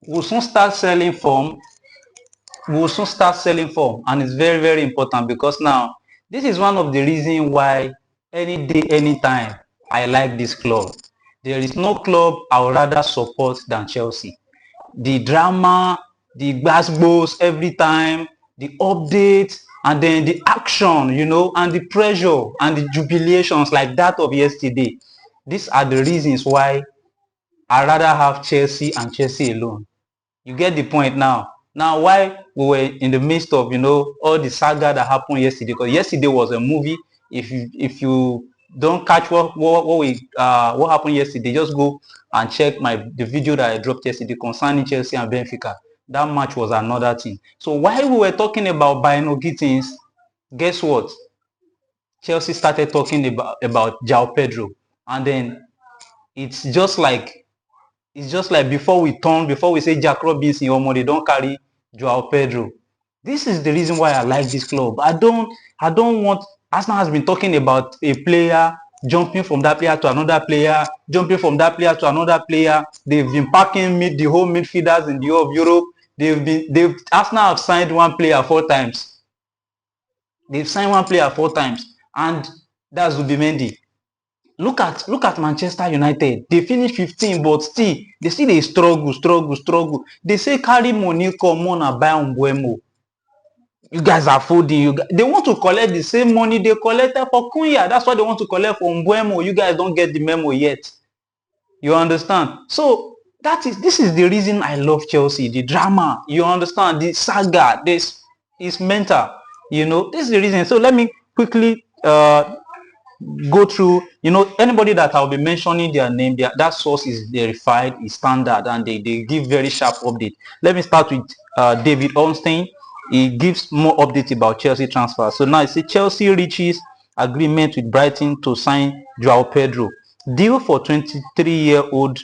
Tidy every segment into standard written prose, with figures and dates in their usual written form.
we'll soon start selling form. We'll soon start selling form, and it's very, very important because now this is one of the reasons why any day, anytime I like this club. There is no club I would rather support than Chelsea. The drama, the gbasgbos every time, the updates, and then the action, and the pressure and the jubilations like that of yesterday. These are the reasons why I rather have Chelsea and Chelsea alone. You get the point now. Now, why we were in the midst of all the saga that happened yesterday, because yesterday was a movie. If you don't catch what happened yesterday, just go and check the video that I dropped yesterday concerning Chelsea and Benfica. That match was another thing. So while we were talking about Bino Gittins, guess what? Chelsea started talking about Joao Pedro, and then it's just like before we say Jack Robinson or they don't carry Joao Pedro. This is the reason why I like this club. I don't want Arsenal has been talking about a player jumping from that player to another player, jumping from that player to another player. They've been packing the whole midfielders in the whole of Europe. Arsenal have signed one player 4 times. They've signed one player 4 times, and that's Zubimendi. Look at Manchester United. They finish 15, but still they struggle. They say carry money come on and buy Mbeumo. You guys are folding. They want to collect the same money they collected for Cunha. That's what they want to collect for Mbeumo. You guys don't get the memo yet. You understand? So this is the reason I love Chelsea. The drama. You understand? The saga. This is mental. This is the reason. So let me quickly go through, anybody that I'll be mentioning their name, that source is verified, is standard, and they give very sharp update. Let me start with David Ornstein. He gives more updates about Chelsea transfer. So now it's Chelsea reaches agreement with Brighton to sign Joao Pedro. Deal for 23-year-old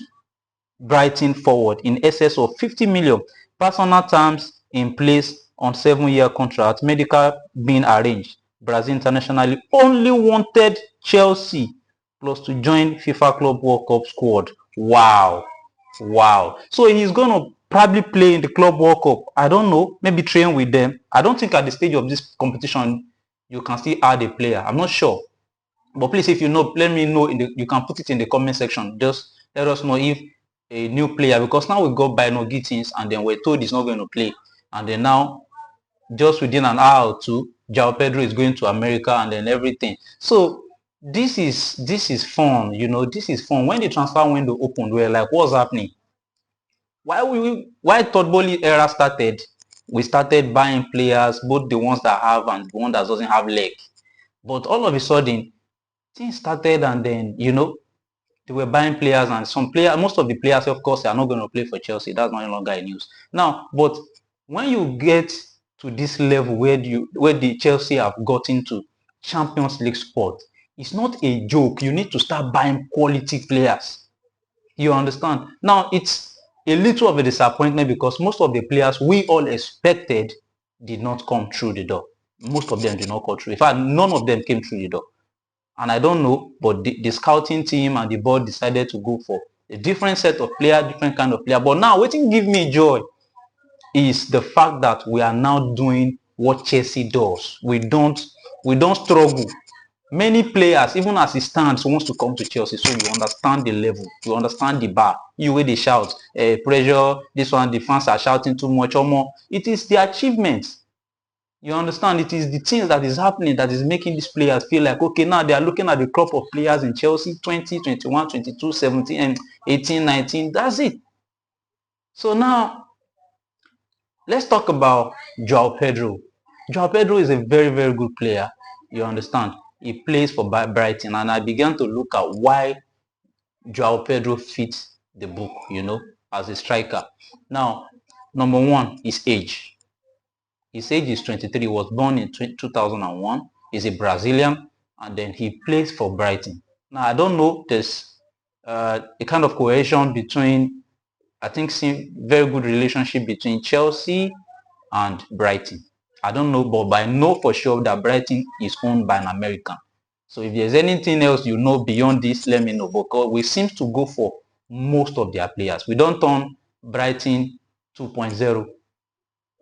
Brighton forward in excess of 50 million. Personal terms in place on 7-year contract. Medical being arranged. Brazil internationally only wanted Chelsea plus to join FIFA Club World Cup squad. Wow. So he's going to probably play in the Club World Cup. I don't know. Maybe train with them. I don't think at the stage of this competition you can still add a player. I'm not sure. But please, if you know, let me know. You can put it in the comment section. Just let us know if a new player, because now we got Bino Gittins and then we're told he's not going to play. And then now, just within an hour or two, Joao Pedro is going to America and then everything. So this is fun, this is fun. When the transfer window opened, we're like, what's happening? Why Todd Bowley era started, we started buying players, both the ones that have and the one that doesn't have leg. But all of a sudden, things started and then, they were buying players, and most of the players, of course, are not going to play for Chelsea. That's no longer in news. Now, but when you get to this level where the Chelsea have gotten to Champions League spot, it's not a joke. You need to start buying quality players. You understand? Now, it's a little of a disappointment because most of the players we all expected did not come through the door. Most of them did not come through. In fact, none of them came through the door. And I don't know, but the scouting team and the board decided to go for a different set of player, different kind of player. But now, what give me joy is the fact that we are now doing what Chelsea does. We don't struggle. Many players, even as it stands, wants to come to Chelsea. So you understand the level, you understand the bar. You where they shout, pressure, this one, the fans are shouting too much or more. It is the achievements. You understand? It is the things that is happening that is making these players feel like, okay, now they are looking at the crop of players in Chelsea, 20, 21, 22, 17, and 18, 19. That's it. So now, let's talk about Joao Pedro. Joao Pedro is a very, very good player. You understand? He plays for Brighton, and I began to look at why Joao Pedro fits the book, as a striker. Now, number one, his age. His age is 23. He was born in 2001. He's a Brazilian, and then he plays for Brighton. Now, I don't know, there's a kind of cohesion between, I think, very good relationship between Chelsea and Brighton. I don't know, but I know for sure that Brighton is owned by an American. So if there's anything else beyond this, let me know. Because we seem to go for most of their players. We don't turn Brighton 2.0.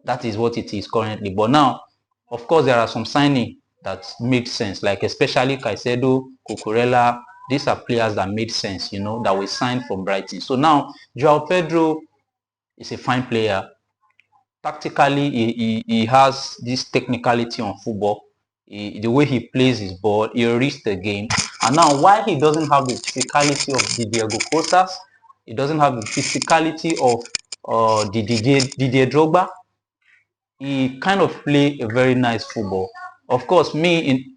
That is what it is currently. But now, of course, there are some signing that made sense, like especially Caicedo, Cucurella. These are players that made sense, you know, that we signed from Brighton. So now, Joao Pedro is a fine player. Tactically, he has this technicality on football. The way he plays his ball, he reads the game. And now, while he doesn't have the physicality of the Diego Costas, he doesn't have the physicality of the Didier Drogba, he kind of play a very nice football. Of course, me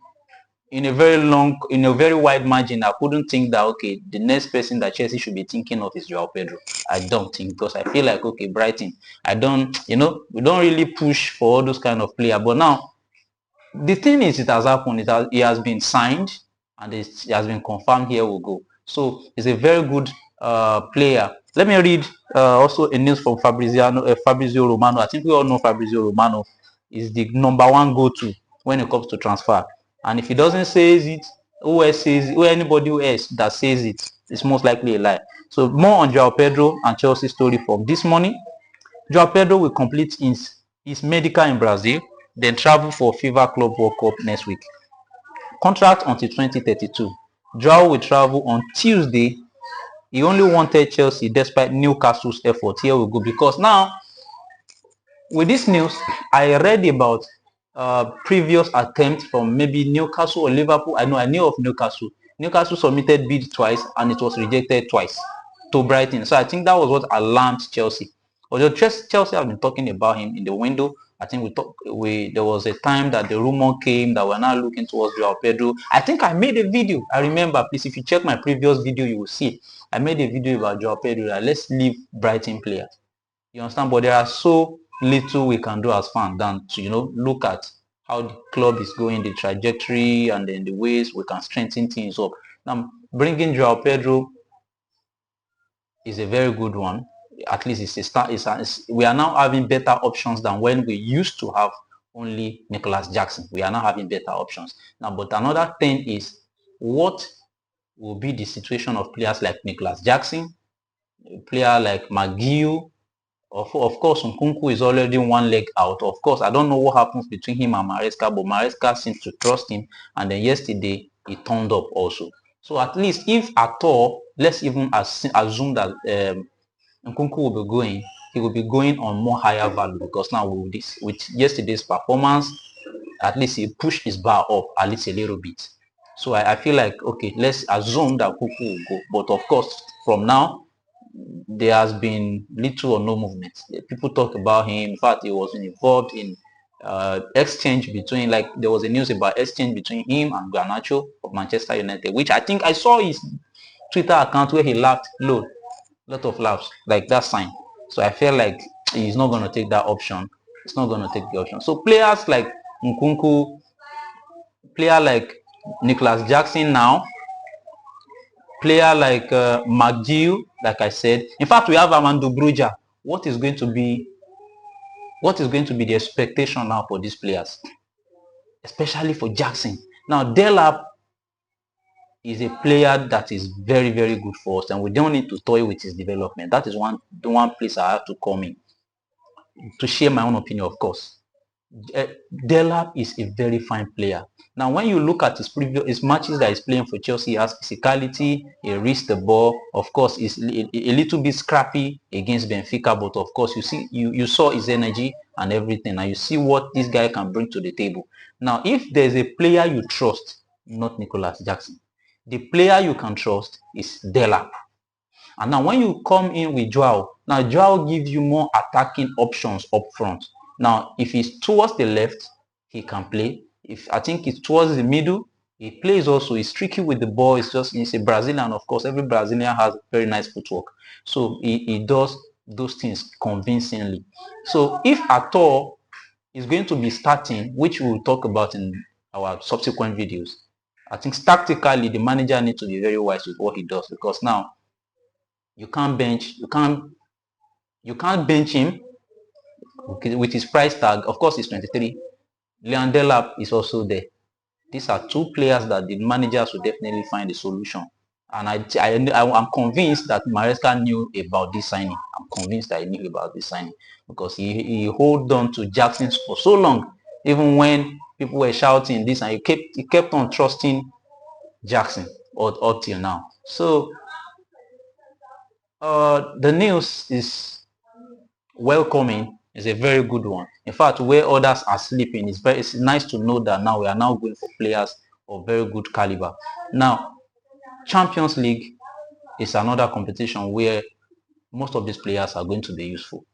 in a very wide margin, I couldn't think that okay, the next person that Chelsea should be thinking of is Joao Pedro. I don't think, because I feel like okay, Brighton, I don't, you know, we don't really push for all those kind of player. But now the thing is, it has happened. He has been signed and it has been confirmed. Here we go. So he's a very good player. Let me read also a news from Fabrizio Romano. I think we all know Fabrizio Romano is the #1 go-to when it comes to transfer. And if he doesn't say it, who else says it, or anybody else that says it, it's most likely a lie. So more on Joao Pedro and Chelsea story from this morning. Joao Pedro will complete his medical in Brazil, then travel for FIFA Club World Cup next week. Contract until 2032. Joao will travel on Tuesday. He only wanted Chelsea despite Newcastle's effort. Here we go. Because now, with this news, I read about previous attempts from maybe Newcastle or Liverpool. I knew of Newcastle. Newcastle submitted bid twice and it was rejected twice to Brighton. So I think that was what alarmed Chelsea. Although Chelsea have been talking about him in the window. I think there was a time that the rumor came that we're now looking towards Joao Pedro. I think I made a video. I remember, please, if you check my previous video, you will see. I made a video about Joao Pedro. That let's leave Brighton players. You understand? But there are so little we can do as fans than to, you know, look at how the club is going, the trajectory, and then the ways we can strengthen things up. Now, bringing Joao Pedro is a very good one. At least it's a start. We are now having better options than when we used to have only Nicholas Jackson. We are now having better options. Now, but another thing is, what will be the situation of players like Nicholas Jackson, a player like McGill? Of course, Nkunku is already one leg out. Of course, I don't know what happens between him and Maresca, but Maresca seems to trust him. And then yesterday, he turned up also. So at least, if at all, let's even assume that Nkunku will be going, he will be going on more higher value, because now with yesterday's performance, at least he pushed his bar up at least a little bit. So I feel like, okay, let's assume that Nkunku will go. But of course, from now, there has been little or no movement. People talk about him. In fact, he was involved in exchange between, like there was a news about exchange between him and Garnacho of Manchester United, which I think I saw his Twitter account where he laughed low, lot of laughs, like that sign. So I feel like he's not going to take that option. He's not going to take the option. So players like Nkunku, player like Nicholas Jackson now, player like McGill, like I said. In fact, we have Armando Bruja. What is going to be the expectation now for these players, especially for Jackson? Now, Delap is a player that is very, very good for us, and we don't need to toy with his development. That is one place I have to come in to share my own opinion, of course. Delap is a very fine player. Now, when you look at his matches that he's playing for Chelsea, he has physicality, he reads the ball. Of course, he's a little bit scrappy against Benfica, but of course, you saw his energy and everything, and you see what this guy can bring to the table. Now, if there's a player you trust, not Nicholas Jackson, the player you can trust is Delap. And now, when you come in with Joao, now Joao gives you more attacking options up front. Now, if he's towards the left, he can play. If I think it's towards the middle, he plays also. He's tricky with the ball. He's a Brazilian, of course. Every Brazilian has very nice footwork. So he does those things convincingly. So if at all he's going to be starting, which we'll talk about in our subsequent videos, I think tactically the manager needs to be very wise with what he does, because now you can't bench him with his price tag. Of course, he's 23. Leon Delap is also there. These are two players that the managers will definitely find a solution. And I'm convinced that Maresca knew about this signing. I'm convinced that he knew about this signing, because he held on to Jackson for so long, even when people were shouting this, and he kept on trusting Jackson up till now. So the news is welcoming. Is a very good one. In fact, where others are sleeping, it's nice to know that now we are now going for players of very good caliber. Now, Champions League is another competition where most of these players are going to be useful.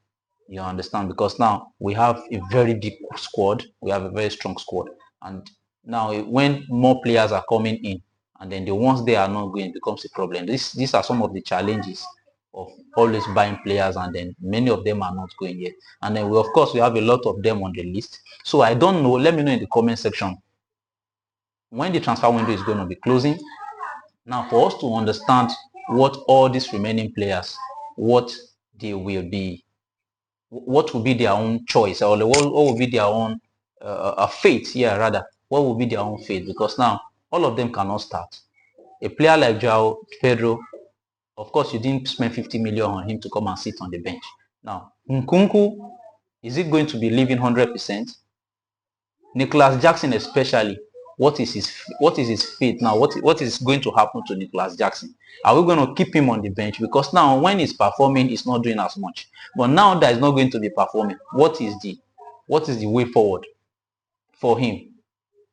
You understand? Because now we have a very big squad. We have a very strong squad. And now when more players are coming in, and then the ones they are not going, becomes a problem. These are some of the challenges of always buying players, and then many of them are not going yet. And then we, of course, we have a lot of them on the list. So I don't know. Let me know in the comment section when the transfer window is going to be closing. Now, for us to understand what all these remaining players, what they will be, what will be their own choice, or what will be their own fate, rather, what will be their own fate, because now all of them cannot start. A player like Joao Pedro, of course, you didn't spend 50 million on him to come and sit on the bench. Now, Nkunku, is it going to be leaving 100%? Nicholas Jackson especially, what is his fate now? What is going to happen to Nicholas Jackson? Are we going to keep him on the bench? Because now when he's performing, he's not doing as much. But now that he's not going to be performing, what is the way forward for him?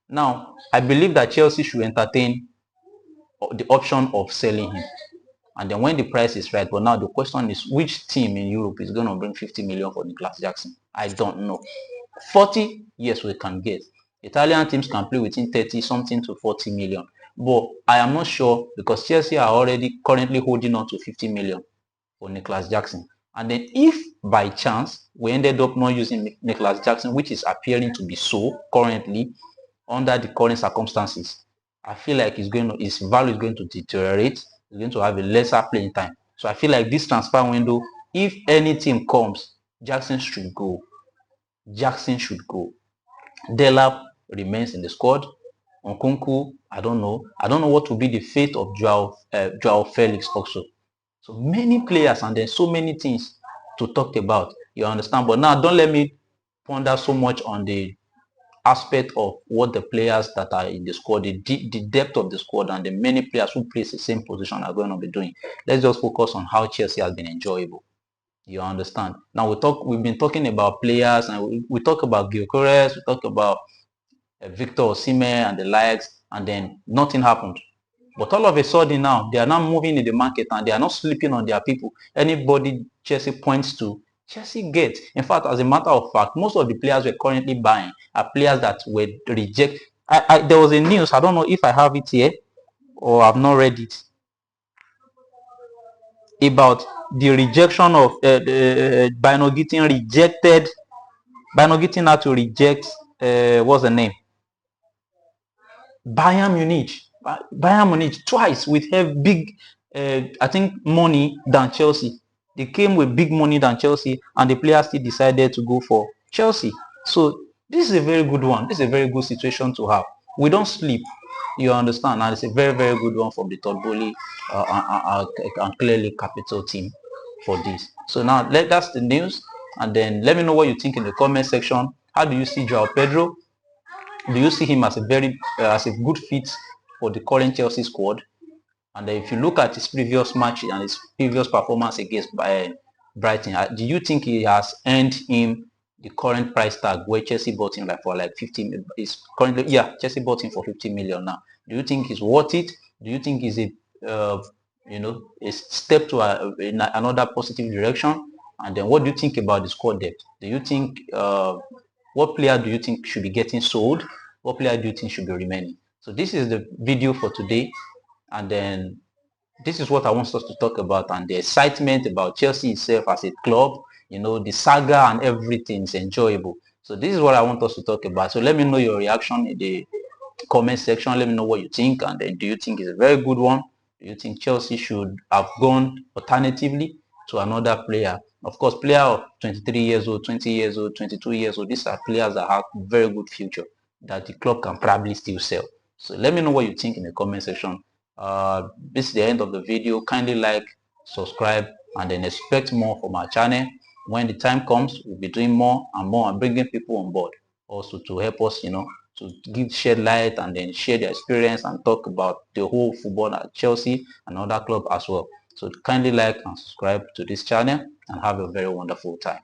Now, I believe that Chelsea should entertain the option of selling him. And then when the price is right, but now the question is, which team in Europe is going to bring 50 million for Nicholas Jackson? I don't know. 40, yes, we can get. Italian teams can play within 30 something to 40 million. But I am not sure, because Chelsea are already currently holding on to 50 million for Nicholas Jackson. And then if by chance we ended up not using Nicholas Jackson, which is appearing to be so currently under the current circumstances, I feel like his value is going to deteriorate. He's going to have a lesser playing time. So I feel like this transfer window, if any team comes, Jackson should go. Jackson should go. Delap remains in the squad. Nkunku, I don't know. I don't know what will be the fate of Joao Felix also. So many players, and there's so many things to talk about. You understand? But now don't let me ponder so much on the aspect of what the players that are in the squad, the depth of the squad, and the many players who play the same position are going to be doing. Let's just focus on how Chelsea has been enjoyable. You understand? Now we've been talking about players, and we talk about Gyökeres, we talk about Victor Osimhen and the likes, and then nothing happened. But all of a sudden now, they are now moving in the market, and they are not sleeping on their people. Anybody Chelsea points to, Chelsea gets. In fact, as a matter of fact, most of the players we're currently buying are players that were rejected. There was a news, I don't know if I have it here or I've not read it, about the rejection of Bino getting rejected. Bino getting had to reject, what's the name? Bayern Munich twice with big, I think, money than Chelsea. They came with big money than Chelsea, and the players still decided to go for Chelsea. So this is a very good one. This is a very good situation to have. We don't sleep. You understand? And it's a very, very good one from the Todd and clearly capital team for this. So now that's the news. And then let me know what you think in the comment section. How do you see Joao Pedro? Do you see him as a good fit for the current Chelsea squad? And if you look at his previous match and his previous performance against Brighton, do you think he has earned him the current price tag where Chelsea bought him for 50? Is currently, Chelsea bought him for 50 million now. Do you think he's worth it? Do you think he's a step to in another positive direction? And then what do you think about the squad depth? Do you think what player do you think should be getting sold? What player do you think should be remaining? So this is the video for today, and then this is what I want us to talk about, and the excitement about Chelsea itself as a club. The saga and everything is enjoyable. So this is what I want us to talk about. So let me know your reaction in the comment section. Let me know what you think, and then do you think it's a very good one? Do you think Chelsea should have gone alternatively to another player? Of course, player of 23 years old, 20 years old, 22 years old, these are players that have very good future that the club can probably still sell. So let me know what you think in the comment section. This is the end of the video. Kindly like, subscribe, and then expect more from our channel. When the time comes, we'll be doing more and more and bringing people on board also to help us, to shed light and then share their experience and talk about the whole football at Chelsea and other club as well. So kindly like and subscribe to this channel and have a very wonderful time.